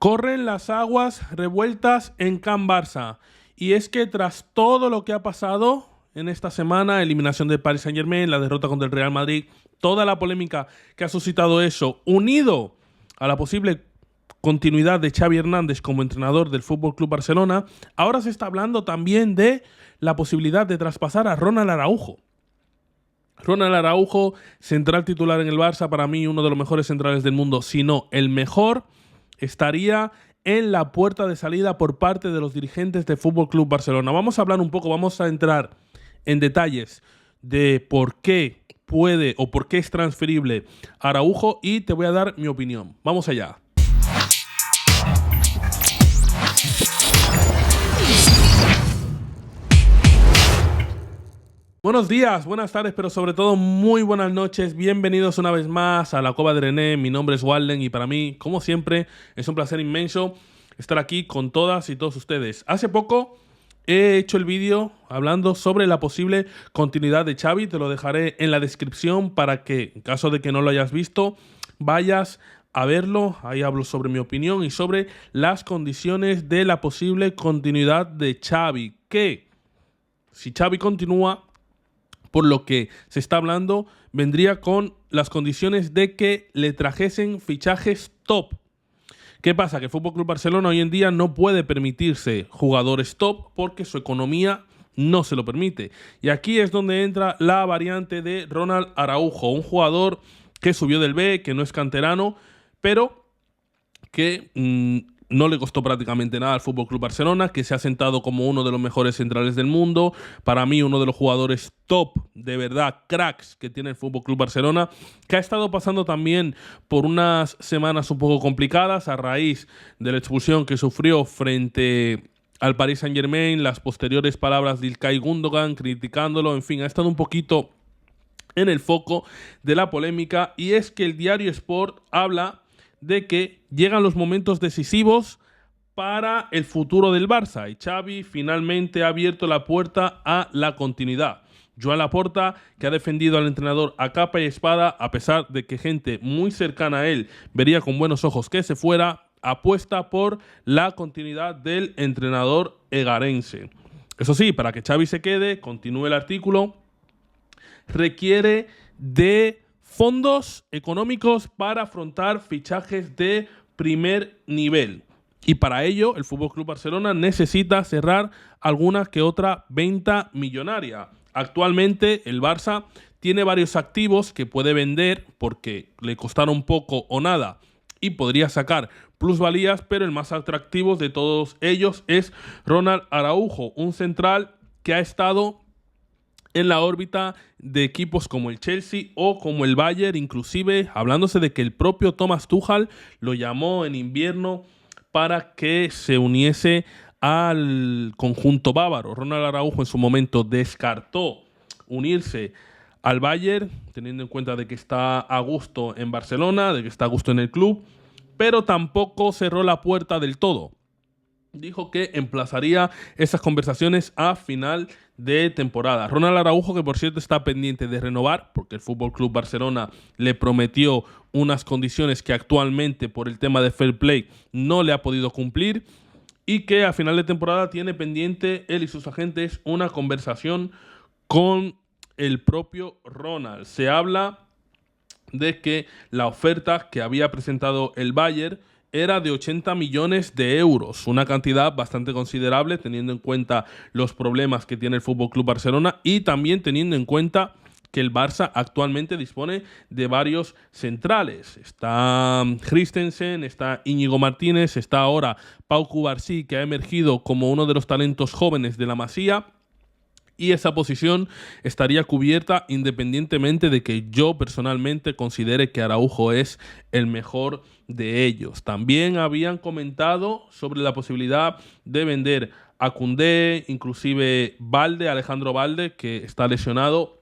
Corren las aguas revueltas en Can Barça. Y es que tras todo lo que ha pasado en esta semana, eliminación del Paris Saint-Germain, la derrota contra el Real Madrid, toda la polémica que ha suscitado eso, unido a la posible continuidad de Xavi Hernández como entrenador del FC Barcelona, ahora se está hablando también de la posibilidad de traspasar a Ronald Araujo. Ronald Araujo, central titular en el Barça, para mí uno de los mejores centrales del mundo, si no el mejor, estaría en la puerta de salida por parte de los dirigentes del FC Barcelona. Vamos a hablar un poco, vamos a entrar en detalles de por qué puede o por qué es transferible Araujo y te voy a dar mi opinión. Vamos allá. Buenos días, buenas tardes, pero sobre todo muy buenas noches. Bienvenidos una vez más a la Cova de René. Mi nombre es Walden y para mí, como siempre, es un placer inmenso estar aquí con todas y todos ustedes. Hace poco he hecho el vídeo hablando sobre la posible continuidad de Xavi. Te lo dejaré en la descripción para que, en caso de que no lo hayas visto, vayas a verlo. Ahí hablo sobre mi opinión y sobre las condiciones de la posible continuidad de Xavi. Que si Xavi continúa, por lo que se está hablando, vendría con las condiciones de que le trajesen fichajes top. ¿Qué pasa? Que el FC Barcelona hoy en día no puede permitirse jugadores top porque su economía no se lo permite. Y aquí es donde entra la variante de Ronald Araujo, un jugador que subió del B, que no es canterano, pero que no le costó prácticamente nada al FC Barcelona, que se ha sentado como uno de los mejores centrales del mundo. Para mí, uno de los jugadores top, de verdad, cracks que tiene el FC Barcelona, que ha estado pasando también por unas semanas un poco complicadas a raíz de la expulsión que sufrió frente al Paris Saint-Germain, las posteriores palabras de Ilkay Gundogan criticándolo, en fin, ha estado un poquito en el foco de la polémica. Y es que el diario Sport habla de que llegan los momentos decisivos para el futuro del Barça y Xavi finalmente ha abierto la puerta a la continuidad. Joan Laporta, que ha defendido al entrenador a capa y espada, a pesar de que gente muy cercana a él vería con buenos ojos que se fuera, apuesta por la continuidad del entrenador egarense. Eso sí, para que Xavi se quede, continúe el artículo, requiere de fondos económicos para afrontar fichajes de primer nivel. Y para ello, el FC Barcelona necesita cerrar alguna que otra venta millonaria. Actualmente, el Barça tiene varios activos que puede vender porque le costaron poco o nada y podría sacar plusvalías, pero el más atractivo de todos ellos es Ronald Araujo, un central que ha estado en la órbita de equipos como el Chelsea o como el Bayern, inclusive hablándose de que el propio Thomas Tuchel lo llamó en invierno para que se uniese al conjunto bávaro. Ronald Araujo en su momento descartó unirse al Bayern, teniendo en cuenta de que está a gusto en Barcelona, de que está a gusto en el club, pero tampoco cerró la puerta del todo. Dijo que emplazaría esas conversaciones a final de temporada. Ronald Araujo, que por cierto está pendiente de renovar, porque el FC Barcelona le prometió unas condiciones que actualmente por el tema de fair play no le ha podido cumplir, y que a final de temporada tiene pendiente él y sus agentes una conversación con el propio Ronald. Se habla de que la oferta que había presentado el Bayern era de 80 millones de euros, una cantidad bastante considerable teniendo en cuenta los problemas que tiene el FC Barcelona y también teniendo en cuenta que el Barça actualmente dispone de varios centrales. Está Christensen, está Íñigo Martínez, está ahora Pau Cubarsí, que ha emergido como uno de los talentos jóvenes de la Masía. Y esa posición estaría cubierta independientemente de que yo personalmente considere que Araujo es el mejor de ellos. También habían comentado sobre la posibilidad de vender a Koundé, inclusive Alejandro Balde, que está lesionado,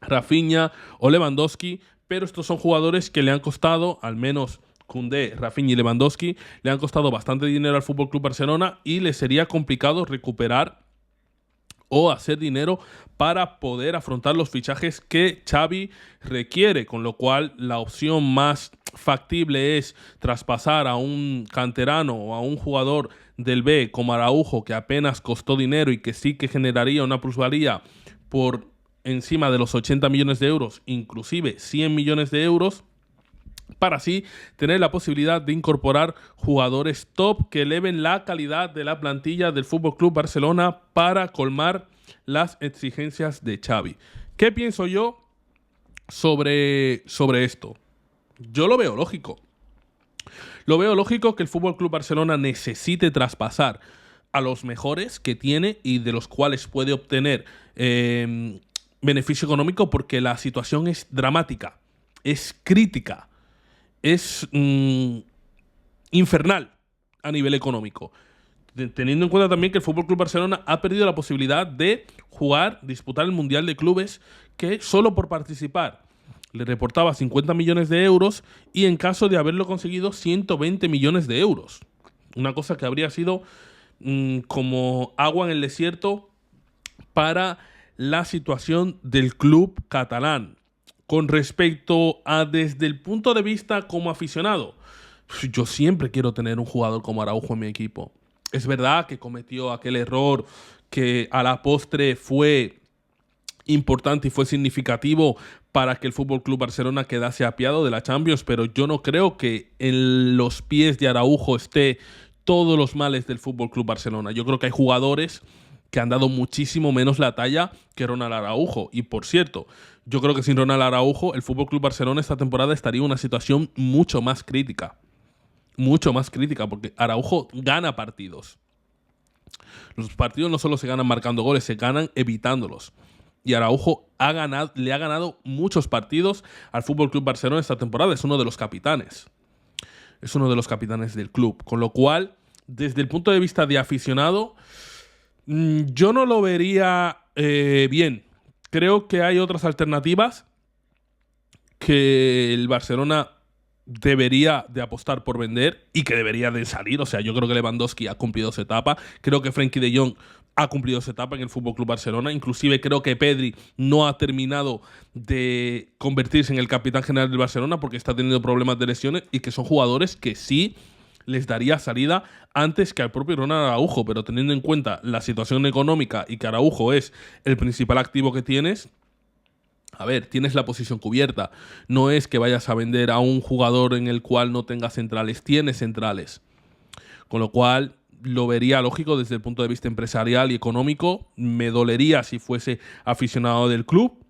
Rafinha o Lewandowski, pero estos son jugadores que le han costado, al menos Koundé, Rafinha y Lewandowski, le han costado bastante dinero al FC Barcelona y le sería complicado recuperar o hacer dinero para poder afrontar los fichajes que Xavi requiere, con lo cual la opción más factible es traspasar a un canterano o a un jugador del B como Araujo, que apenas costó dinero y que sí que generaría una plusvalía por encima de los 80 millones de euros, inclusive 100 millones de euros, para así tener la posibilidad de incorporar jugadores top que eleven la calidad de la plantilla del Fútbol Club Barcelona para colmar las exigencias de Xavi. ¿Qué pienso yo sobre esto? Yo lo veo lógico. Lo veo lógico que el Fútbol Club Barcelona necesite traspasar a los mejores que tiene y de los cuales puede obtener beneficio económico, porque la situación es dramática, es crítica, es infernal a nivel económico. Teniendo en cuenta también que el Fútbol Club Barcelona ha perdido la posibilidad de disputar el Mundial de Clubes, que solo por participar le reportaba 50 millones de euros y en caso de haberlo conseguido 120 millones de euros. Una cosa que habría sido como agua en el desierto para la situación del club catalán. Con respecto a desde el punto de vista como aficionado, yo siempre quiero tener un jugador como Araujo en mi equipo. Es verdad que cometió aquel error que a la postre fue importante y fue significativo para que el Fútbol Club Barcelona quedase apiado de la Champions, pero yo no creo que en los pies de Araujo esté todos los males del Fútbol Club Barcelona. Yo creo que hay jugadores que han dado muchísimo menos la talla que Ronald Araujo. Y por cierto, yo creo que sin Ronald Araujo el Fútbol Club Barcelona esta temporada estaría en una situación mucho más crítica. Mucho más crítica, porque Araujo gana partidos. Los partidos no solo se ganan marcando goles, se ganan evitándolos. Y Araujo le ha ganado muchos partidos al Fútbol Club Barcelona esta temporada. Es uno de los capitanes. Es uno de los capitanes del club. Con lo cual, desde el punto de vista de aficionado, yo no lo vería bien. Creo que hay otras alternativas que el Barcelona debería de apostar por vender y que debería de salir. O sea, yo creo que Lewandowski ha cumplido su etapa. Creo que Frenkie de Jong ha cumplido su etapa en el Fútbol Club Barcelona. Inclusive creo que Pedri no ha terminado de convertirse en el capitán general del Barcelona porque está teniendo problemas de lesiones y que son jugadores que sí les daría salida antes que al propio Ronald Araujo. Pero teniendo en cuenta la situación económica y que Araujo es el principal activo que tienes, a ver, tienes la posición cubierta. No es que vayas a vender a un jugador en el cual no tengas centrales. Tienes centrales. Con lo cual lo vería lógico desde el punto de vista empresarial y económico. Me dolería si fuese aficionado del club.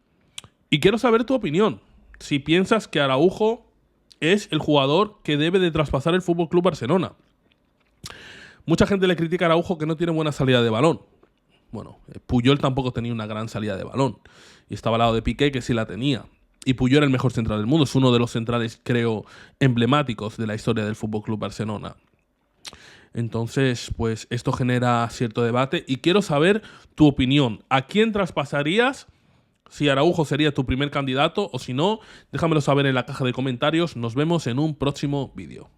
Y quiero saber tu opinión. Si piensas que Araujo es el jugador que debe de traspasar el Fútbol Club Barcelona. Mucha gente le critica a Araujo que no tiene buena salida de balón. Bueno, Puyol tampoco tenía una gran salida de balón. Y estaba al lado de Piqué, que sí la tenía. Y Puyol era el mejor central del mundo. Es uno de los centrales, creo, emblemáticos de la historia del Fútbol Club Barcelona. Entonces, pues esto genera cierto debate. Y quiero saber tu opinión. ¿A quién traspasarías? Si Araujo sería tu primer candidato o si no, déjamelo saber en la caja de comentarios. Nos vemos en un próximo vídeo.